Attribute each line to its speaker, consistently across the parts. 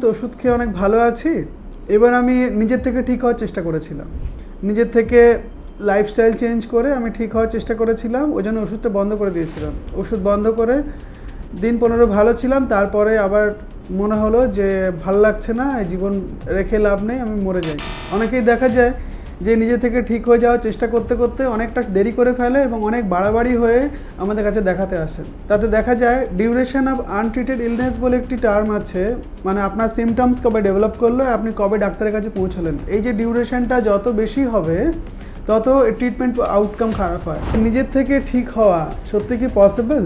Speaker 1: তো ওষুধ খেয়ে অনেক ভালো আছি। এবার আমি নিজের থেকে ঠিক হওয়ার চেষ্টা করেছিলাম। নিজের থেকে লাইফস্টাইল চেঞ্জ করে আমি ঠিক হওয়ার চেষ্টা করেছিলাম, ওই জন্য ওষুধটা বন্ধ করে দিয়েছিলাম। ওষুধ বন্ধ করে দিন 15 ভালো ছিলাম, তারপরে আবার মনে হলো যে ভাল লাগছে না, জীবন রেখে লাভ নেই, আমি মরে যাই। অনেকেই দেখা যায় যে নিজে থেকে ঠিক হয়ে যাওয়ার চেষ্টা করতে করতে অনেকটা দেরি করে ফেলে এবং অনেক বাড়াবাড়ি হয়ে আমাদের কাছে দেখাতে আসেন। তাতে দেখা যায় ডিউরেশন অফ আনট্রিটেড ইলনেস বলে একটি টার্ম আছে, মানে আপনার সিমটমস কবে ডেভেলপ করলো, আপনি কবে ডাক্তারের কাছে পৌঁছালেন। এই যে ডিউরেশনটা যত বেশি হবে তত ট্রিটমেন্ট আউটকাম খারাপ হয়। নিজের থেকে ঠিক হওয়া সত্যি কি পসিবল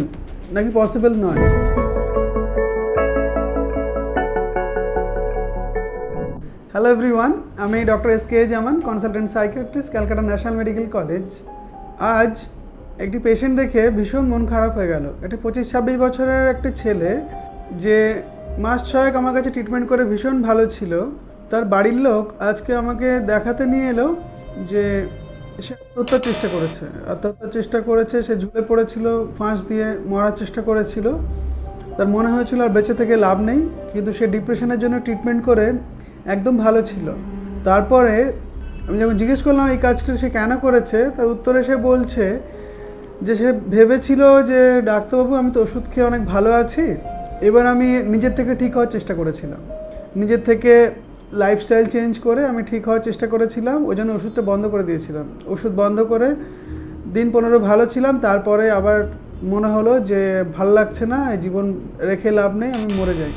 Speaker 1: নাকি পসিবল নয়? হ্যালো এভরিওয়ান, আমি doctor SK Zaman, consultant psychiatrist, Calcutta national medical college. আজ একটি পেশেন্ট দেখে ভীষণ মন খারাপ হয়ে গেল। একটি 25-26 বছরের একটি ছেলে, যে মাস 6 আমার কাছে ট্রিটমেন্ট করে ভীষণ ভালো ছিল। তার বাড়ির লোক আজকে আমাকে দেখাতে নিয়ে এলো যে সে আত্মহত্যার চেষ্টা করেছে। সে ঝুলে পড়েছিল, ফাঁস দিয়ে মরার চেষ্টা করেছিল। তার মনে হয়েছিল আর বেঁচে থেকে লাভ নেই, কিন্তু সে ডিপ্রেশনের জন্য ট্রিটমেন্ট করে একদম ভালো ছিল। তারপরে আমি যখন জিজ্ঞেস করলাম এই কাজটা সে কেন করেছে, তার উত্তরে সে বলছে যে সে ভেবেছিল যে ডাক্তারবাবু আমি তো ওষুধ খেয়ে অনেক ভালো আছি, এবার আমি নিজের থেকে ঠিক হওয়ার চেষ্টা করেছিলাম। নিজের থেকে লাইফস্টাইল চেঞ্জ করে আমি ঠিক হওয়ার চেষ্টা করেছিলাম, ওই জন্য ওষুধটা বন্ধ করে দিয়েছিলাম। ওষুধ বন্ধ করে দিন 15 ভালো ছিলাম, তারপরে আবার মনে হলো যে ভাল লাগছে না, জীবন রেখে লাভ নেই, আমি মরে যাই।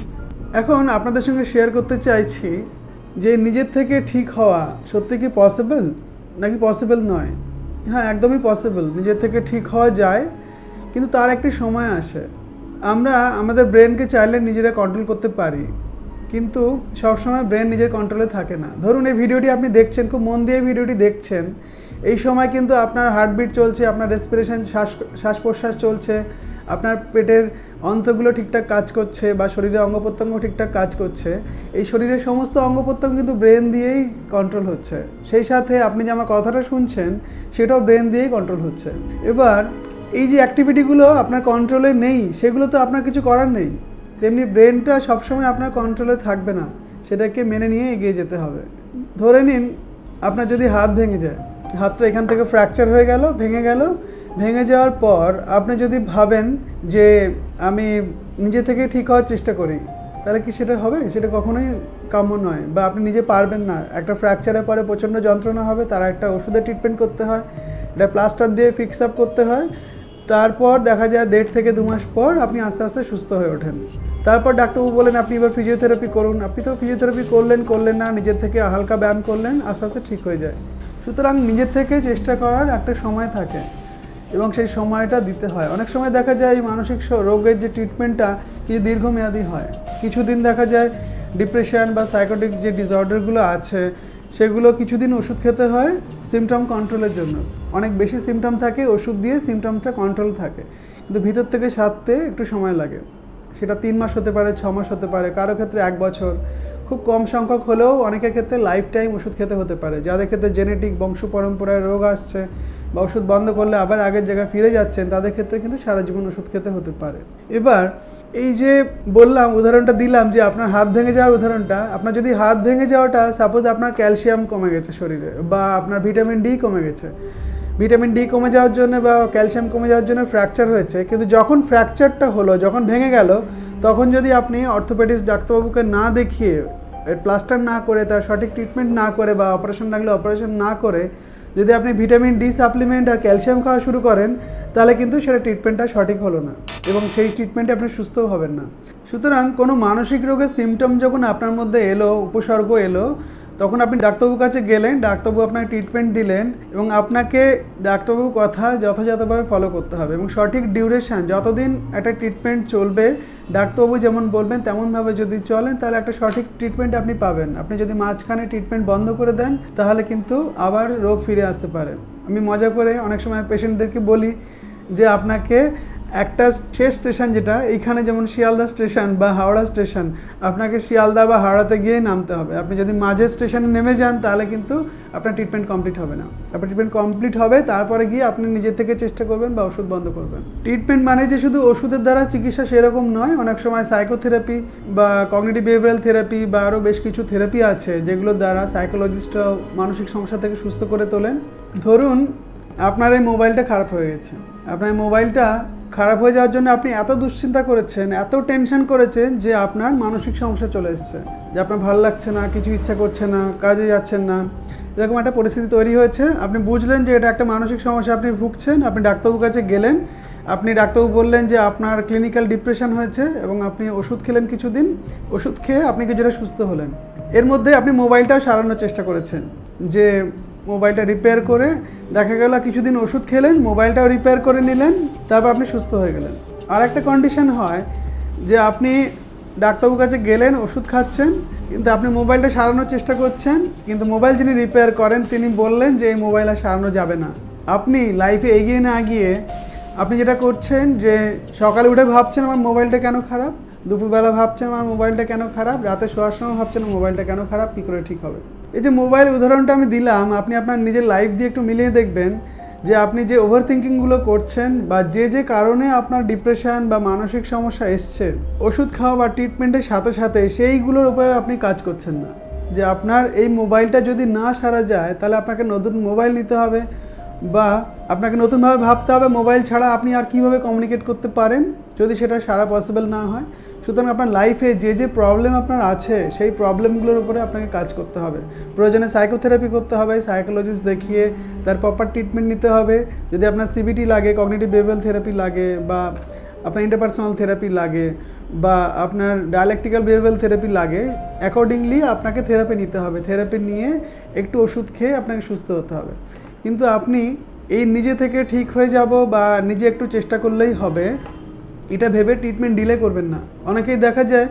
Speaker 1: এখন আপনাদের সঙ্গে শেয়ার করতে চাইছি যে নিজের থেকে ঠিক হওয়া সত্যি কি পসিবল নাকি পসিবল নয়? হ্যাঁ, একদমই পসিবল। নিজের থেকে ঠিক হওয়া যায়, কিন্তু তার একটি সময় আসে। আমরা আমাদের ব্রেনকে চাইলে নিজেরা কন্ট্রোল করতে পারি, কিন্তু সবসময় ব্রেন নিজের কন্ট্রোলে থাকে না। ধরুন এই ভিডিওটি আপনি দেখছেন, খুব মন দিয়ে ভিডিওটি দেখছেন, এই সময় কিন্তু আপনার হার্টবিট চলছে, আপনার রেসপিরেশন শ্বাস প্রশ্বাস চলছে, আপনার পেটের অন্ত্রগুলো ঠিকঠাক কাজ করছে বা শরীরের অঙ্গ প্রত্যঙ্গ ঠিকঠাক কাজ করছে। এই শরীরের সমস্ত অঙ্গ প্রত্যঙ্গ কিন্তু ব্রেন দিয়েই কন্ট্রোল হচ্ছে। সেই সাথে আপনি যে আমার কথাটা শুনছেন সেটাও ব্রেন দিয়েই কন্ট্রোল হচ্ছে। এবার এই যে অ্যাক্টিভিটিগুলো আপনার কন্ট্রোলে নেই, সেগুলো তো আপনার কিছু করার নেই। তেমনি ব্রেনটা সবসময় আপনার কন্ট্রোলে থাকবে না, সেটাকে মেনে নিয়ে এগিয়ে যেতে হবে। ধরে নিন আপনার যদি হাত ভেঙে যায়, হাতটা এখান থেকে ফ্র্যাকচার হয়ে গেল, ভেঙে যাওয়ার পর আপনি যদি ভাবেন যে আমি নিজে থেকে ঠিক হওয়ার চেষ্টা করি, তাহলে কি সেটা হবে? সেটা কখনোই কাম্য নয়। বা আপনি নিজে পারবেন না। একটা ফ্র্যাকচারের পরে প্রচণ্ড যন্ত্রণা হবে, তারা একটা ওষুধের ট্রিটমেন্ট করতে হয়, এটা প্লাস্টার দিয়ে ফিক্স আপ করতে হয়। তারপর দেখা যায় 1.5 থেকে 2 মাস পর আপনি আস্তে আস্তে সুস্থ হয়ে ওঠেন। তারপর ডাক্তারবাবু বলেন আপনি এবার ফিজিওথেরাপি করুন। আপনি তো ফিজিওথেরাপি করলেন না, নিজের থেকে হালকা ব্যায়াম করলেন, আস্তে আস্তে ঠিক হয়ে যায়। সুতরাং নিজের থেকে চেষ্টা করার একটা সময় থাকে এবং সেই সময়টা দিতে হয়। অনেক সময় দেখা যায় এই মানসিক রোগের যে ট্রিটমেন্টটা কিছু দীর্ঘমেয়াদী হয়। কিছুদিন দেখা যায় ডিপ্রেশন বা সাইকোটিক যে ডিসঅর্ডারগুলো আছে সেগুলো কিছুদিন ওষুধ খেতে হয় সিমটম কন্ট্রোলের জন্য। অনেক বেশি সিমটম থাকে, ওষুধ দিয়ে সিমটমটা কন্ট্রোল থাকে, কিন্তু ভিতর থেকে সারতে একটু সময় লাগে। সেটা 3 মাস হতে পারে, 6 মাস হতে পারে, কারো ক্ষেত্রে 1 বছর। খুব কম সংখ্যক হলেও অনেকের ক্ষেত্রে লাইফ টাইম ওষুধ খেতে হতে পারে। যাদের ক্ষেত্রে জেনেটিক বংশ পরম্পরায় রোগ আসছে বা ওষুধ বন্ধ করলে আবার আগের জায়গায় ফিরে যাচ্ছেন, তাদের ক্ষেত্রে কিন্তু সারা জীবন ওষুধ খেতে হতে পারে। এবার এই যে বললাম, উদাহরণটা দিলাম যে আপনার হাত ভেঙে যাওয়ার উদাহরণটা, আপনার যদি হাত ভেঙে যাওয়াটা সাপোজ আপনার ক্যালসিয়াম কমে গেছে শরীরে, বা আপনার ভিটামিন ডি কমে গেছে, ভিটামিন ডি কমে যাওয়ার জন্য বা ক্যালসিয়াম কমে যাওয়ার জন্য ফ্র্যাকচার হয়েছে, কিন্তু যখন ফ্র্যাকচারটা হলো, যখন ভেঙে গেল, তখন যদি আপনি অর্থোপেডিক্স ডাক্তারবাবুকে না দেখিয়ে, প্লাস্টার না করে, তার সঠিক ট্রিটমেন্ট না করে, বা অপারেশন লাগলে অপারেশন না করে যদি আপনি ভিটামিন ডি সাপ্লিমেন্ট আর ক্যালসিয়াম খাওয়া শুরু করেন, তাহলে কিন্তু সেটা ট্রিটমেন্টটা সঠিক হলো না এবং সেই ট্রিটমেন্টে আপনি সুস্থও হবেন না। সুতরাং কোনো মানসিক রোগের সিমটম যখন আপনার মধ্যে এলো, উপসর্গ এলো, তখন আপনি ডাক্তারবাবুর কাছে গেলেন, ডাক্তারবাবু আপনাকে ট্রিটমেন্ট দিলেন এবং আপনাকে ডাক্তারবাবুর কথা যথাযথভাবে ফলো করতে হবে এবং সঠিক ডিউরেশান, যতদিন একটা ট্রিটমেন্ট চলবে ডাক্তারবাবু যেমন বলবেন তেমনভাবে যদি চলেন, তাহলে একটা সঠিক ট্রিটমেন্ট আপনি পাবেন। আপনি যদি মাঝখানে ট্রিটমেন্ট বন্ধ করে দেন, তাহলে কিন্তু আবার রোগ ফিরে আসতে পারে। আমি মজা করে অনেক সময় পেশেন্টদেরকে বলি যে আপনাকে একটা শেষ স্টেশন যেটা এইখানে, যেমন শিয়ালদা স্টেশন বা হাওড়া স্টেশন, আপনাকে শিয়ালদা বা হাওড়াতে গিয়ে নামতে হবে। আপনি যদি মাঝের স্টেশনে নেমে যান তাহলে কিন্তু আপনার ট্রিটমেন্ট কমপ্লিট হবে না। আপনার ট্রিটমেন্ট কমপ্লিট হবে, তারপরে গিয়ে আপনি নিজে থেকে চেষ্টা করবেন বা ওষুধ বন্ধ করবেন। ট্রিটমেন্ট মানে যে শুধু ওষুধের দ্বারা চিকিৎসা সেরকম নয়, অনেক সময় সাইকোথেরাপি বা কগনিটিভ বিহেভিয়ারাল থেরাপি বা আরও বেশ কিছু থেরাপি আছে যেগুলোর দ্বারা সাইকোলজিস্টরাও মানসিক সমস্যা থেকে সুস্থ করে তোলেন। ধরুন আপনার এই মোবাইলটা খারাপ হয়ে গেছে, আপনার মোবাইলটা খারাপ হয়ে যাওয়ার জন্য আপনি এত দুশ্চিন্তা করেছেন, এত টেনশন করেছেন যে আপনার মানসিক সমস্যা চলে এসছে, যে আপনার ভালো লাগছে না, কিছু ইচ্ছা করছে না, কাজে যাচ্ছেন না, এরকম একটা পরিস্থিতি তৈরি হয়েছে। আপনি বুঝলেন যে এটা একটা মানসিক সমস্যা, আপনি ভুগছেন, আপনি ডাক্তারবাবুর কাছে গেলেন, আপনি ডাক্তারবাবু বললেন যে আপনার ক্লিনিক্যাল ডিপ্রেশন হয়েছে এবং আপনি ওষুধ খেলেন, কিছুদিন ওষুধ খেয়ে আপনি কিছুটা সুস্থ হলেন। এর মধ্যে আপনি মোবাইলটাও সারানোর চেষ্টা করেছেন, যে মোবাইলটা রিপেয়ার করে, দেখা গেল কিছুদিন ওষুধ খেলেন, মোবাইলটাও রিপেয়ার করে নিলেন, তারপর আপনি সুস্থ হয়ে গেলেন। আর একটা কন্ডিশন হয় যে আপনি ডাক্তারবাবুর কাছে গেলেন, ওষুধ খাচ্ছেন, কিন্তু আপনি মোবাইলটা সারানোর চেষ্টা করছেন, কিন্তু মোবাইল যিনি রিপেয়ার করেন তিনি বললেন যে এই মোবাইল আর সারানো যাবে না। আপনি লাইফে এগিয়ে না গিয়ে আপনি যেটা করছেন যে সকালে উঠে ভাবছেন আমার মোবাইলটা কেন খারাপ, দুপুরবেলা ভাবছেন আমার মোবাইলটা কেন খারাপ, রাতে শোয়ার সময় ভাবছেন মোবাইলটা কেন খারাপ, কী করে ঠিক হবে। এই যে মোবাইল উদাহরণটা আমি দিলাম, আপনি আপনার নিজের লাইফ দিয়ে একটু মিলিয়ে দেখবেন যে আপনি যে ওভার থিঙ্কিংগুলো করছেন বা যে কারণে আপনার ডিপ্রেশন বা মানসিক সমস্যা এসছে, ওষুধ খাওয়া বা ট্রিটমেন্টের সাথে সাথে সেইগুলোর উপরে আপনি কাজ করছেন না। যে আপনার এই মোবাইলটা যদি না সারা যায় তাহলে আপনাকে নতুন মোবাইল নিতে হবে, বা আপনাকে নতুনভাবে ভাবতে হবে মোবাইল ছাড়া আপনি আর কীভাবে কমিউনিকেট করতে পারেন যদি সেটা সারা পসিবল না হয়। সুতরাং আপনার লাইফে যে প্রবলেম আপনার আছে সেই প্রবলেমগুলোর উপরে আপনাকে কাজ করতে হবে। প্রয়োজনে সাইকোথেরাপি করতে হবে, সাইকোলজিস্ট দেখিয়ে তার প্রপার ট্রিটমেন্ট নিতে হবে। যদি আপনার সিবিটি লাগে, কগনিটিভ বিহেভিয়ারাল থেরাপি লাগে, বা আপনার ইন্টারপার্সোনাল থেরাপি লাগে, বা আপনার ডায়ালেকটিক্যাল বিহেভিয়ারাল থেরাপি লাগে, অ্যাকর্ডিংলি আপনাকে থেরাপি নিতে হবে। থেরাপি নিয়ে একটু ওষুধ খেয়ে আপনাকে সুস্থ হতে হবে। কিন্তু আপনি এই নিজে থেকে ঠিক হয়ে যাব বা নিজে একটু চেষ্টা করলেই হবে এটা ভেবে ট্রিটমেন্ট ডিলে করবেন না। অনেকেই দেখা যায়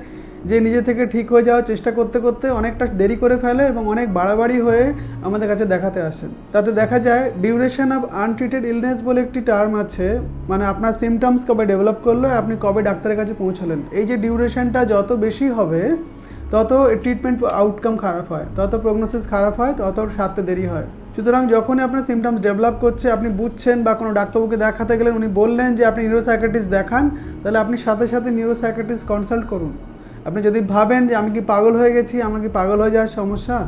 Speaker 1: যে নিজে থেকে ঠিক হয়ে যাওয়ার চেষ্টা করতে করতে অনেকটা দেরি করে ফেলে এবং অনেক বাড়াবাড়ি হয়ে আমাদের কাছে দেখাতে আসেন। তাতে দেখা যায় ডিউরেশন অফ আনট্রিটেড ইলনেস বলে একটি টার্ম আছে, মানে আপনার সিমটমস কবে ডেভেলপ করলো, আপনি কবে ডাক্তারের কাছে পৌঁছালেন। এই যে ডিউরেশনটা যত বেশি হবে তত ট্রিটমেন্ট আউটকাম খারাপ হয়, তত প্রগনোসিস খারাপ হয়, তত সারতে দেরি হয়। সুতরাং যখনই আপনার সিমটমস ডেভেলপ করছে, আপনি বুঝছেন বা কোনো ডাক্তারবাবুকে দেখাতে গেলেন, উনি বললেন যে আপনি নিউরোসাইকিয়াট্রিস্ট দেখান, তাহলে আপনি সাথে সাথে নিউরোসাইকিয়াট্রিস্ট কনসাল্ট করুন। আপনি যদি ভাবেন যে আমি কি পাগল হয়ে গেছি, আমার কি পাগল হয়ে যাওয়ার সমস্যা,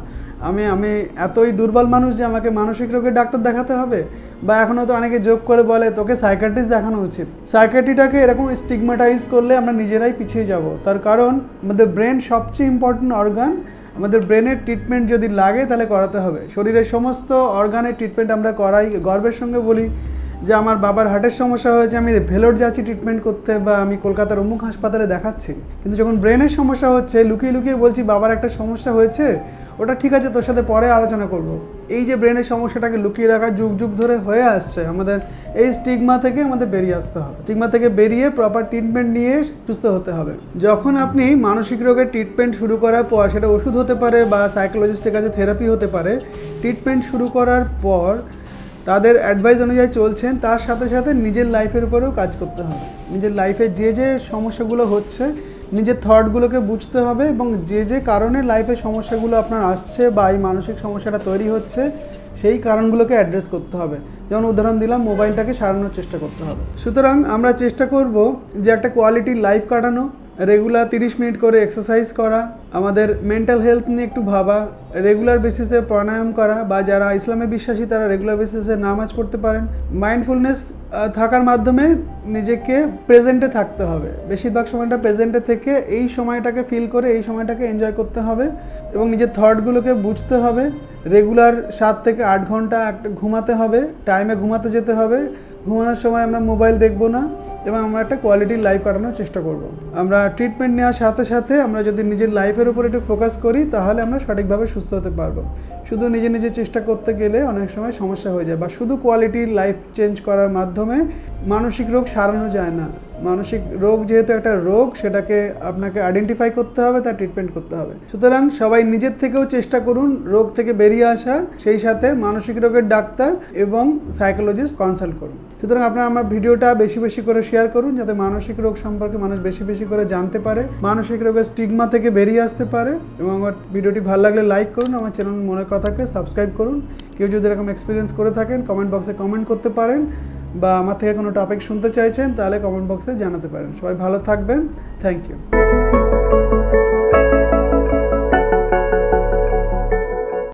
Speaker 1: আমি এতই দুর্বল মানুষ যে আমাকে মানসিক রোগের ডাক্তার দেখাতে হবে, বা এখনও তো অনেকে যোগ করে বলে তোকে সাইকিয়াট্রিস্ট দেখানো উচিত। সাইকিয়াট্রিটাকে এরকম স্টিগমাটাইজ করলে আমরা নিজেরাই পিছিয়ে যাব। তার কারণ আমাদের ব্রেন সবচেয়ে ইম্পর্টেন্ট অর্গান, আমাদের ব্রেনের ট্রিটমেন্ট যদি লাগে তাহলে করাতে হবে। শরীরের সমস্ত অর্গানের ট্রিটমেন্ট আমরা করাই, গর্বের সঙ্গে বলি যে আমার বাবার হার্টের সমস্যা হয়েছে, আমি ভেলোর যাচ্ছি ট্রিটমেন্ট করতে, বা আমি কলকাতার অমুক হাসপাতালে দেখাচ্ছি। কিন্তু যখন ব্রেনের সমস্যা হচ্ছে লুকিয়ে লুকিয়ে বলছি বাবার একটা সমস্যা হয়েছে, ওটা ঠিক আছে তোর সাথে পরে আলোচনা করব। এই যে ব্রেনের সমস্যাটাকে লুকিয়ে রাখা যুগ যুগ ধরে হয়ে আসছে, আমাদের এই স্টিগমা থেকে আমাদের বেরিয়ে আসতে হবে। স্টিগমা থেকে বেরিয়ে প্রপার ট্রিটমেন্ট নিয়ে সুস্থ হতে হবে। যখন আপনি মানসিক রোগের ট্রিটমেন্ট শুরু করার পর, সেটা ওষুধ হতে পারে বা সাইকোলজিস্টের কাছে থেরাপি হতে পারে, ট্রিটমেন্ট শুরু করার পর তাদের অ্যাডভাইস অনুযায়ী চলছেন, তার সাথে সাথে নিজের লাইফের উপরেও কাজ করতে হবে। নিজের লাইফে যে সমস্যাগুলো হচ্ছে নিজের থটগুলোকে বুঝতে হবে, এবং যে কারণে লাইফে সমস্যাগুলো আপনার আসছে বা এই মানসিক সমস্যাটা তৈরি হচ্ছে সেই কারণগুলোকে অ্যাড্রেস করতে হবে। যেমন উদাহরণ দিলাম, মোবাইলটাকে সারানোর চেষ্টা করতে হবে। সুতরাং আমরা চেষ্টা করব যে একটা কোয়ালিটি লাইফ কাটানো, রেগুলার 30 মিনিট করে এক্সারসাইজ করা, আমাদের মেন্টাল হেলথ নিয়ে একটু ভাবা, রেগুলার বেসিসে প্রাণায়াম করা, বা যারা ইসলামে বিশ্বাসী তারা রেগুলার বেসিসে নামাজ পড়তে পারেন। মাইন্ডফুলনেস থাকার মাধ্যমে নিজেকে প্রেজেন্টে থাকতে হবে, বেশিরভাগ সময়টা প্রেজেন্টে থেকে এই সময়টাকে ফিল করে এই সময়টাকে এনজয় করতে হবে, এবং নিজের থটগুলোকে বুঝতে হবে। রেগুলার 7 থেকে 8 ঘন্টা ঘুমাতে হবে, টাইমে ঘুমাতে যেতে হবে। ঘুমানোর সময় আমরা মোবাইল দেখব না, এবং আমরা একটা কোয়ালিটির লাইফ কাটানোর চেষ্টা করব। আমরা ট্রিটমেন্ট নেওয়ার সাথে সাথে আমরা যদি নিজের লাইফের উপর একটু ফোকাস করি তাহলে আমরা সঠিকভাবে সুস্থ হতে পারবো। শুধু নিজে চেষ্টা করতে গেলে অনেক সময় সমস্যা হয়ে যায়, বা শুধু কোয়ালিটির লাইফ চেঞ্জ করার মাধ্যমে মানসিক রোগ সারানো যায় না। মানসিক রোগ যেহেতু একটা রোগ, সেটাকে আপনাকে আইডেন্টিফাই করতে হবে, তার ট্রিটমেন্ট করতে হবে। সুতরাং সবাই নিজের থেকেও চেষ্টা করুন রোগ থেকে বেরিয়ে আসা, সেই সাথে মানসিক রোগের ডাক্তার এবং সাইকোলজিস্ট কনসাল্ট করুন। সুতরাং আপনারা আমার ভিডিওটা বেশি বেশি করে শেয়ার করুন, যাতে মানসিক রোগ সম্পর্কে মানুষ বেশি বেশি করে জানতে পারে, মানসিক রোগের স্টিগমা থেকে বেরিয়ে আসতে পারে। এবং আমার ভিডিওটি ভালো লাগলে লাইক করুন, আমার চ্যানেল মনের কথাকে সাবস্ক্রাইব করুন। কেউ যদি এরকম এক্সপিরিয়েন্স করে থাকেন কমেন্ট বক্সে কমেন্ট করতে পারেন, বা আমার থেকে কোনো টপিক শুনতে চাইছেন তাহলে কমেন্ট বক্সে জানাতে পারেন। সবাই ভালো থাকবেন। Thank you.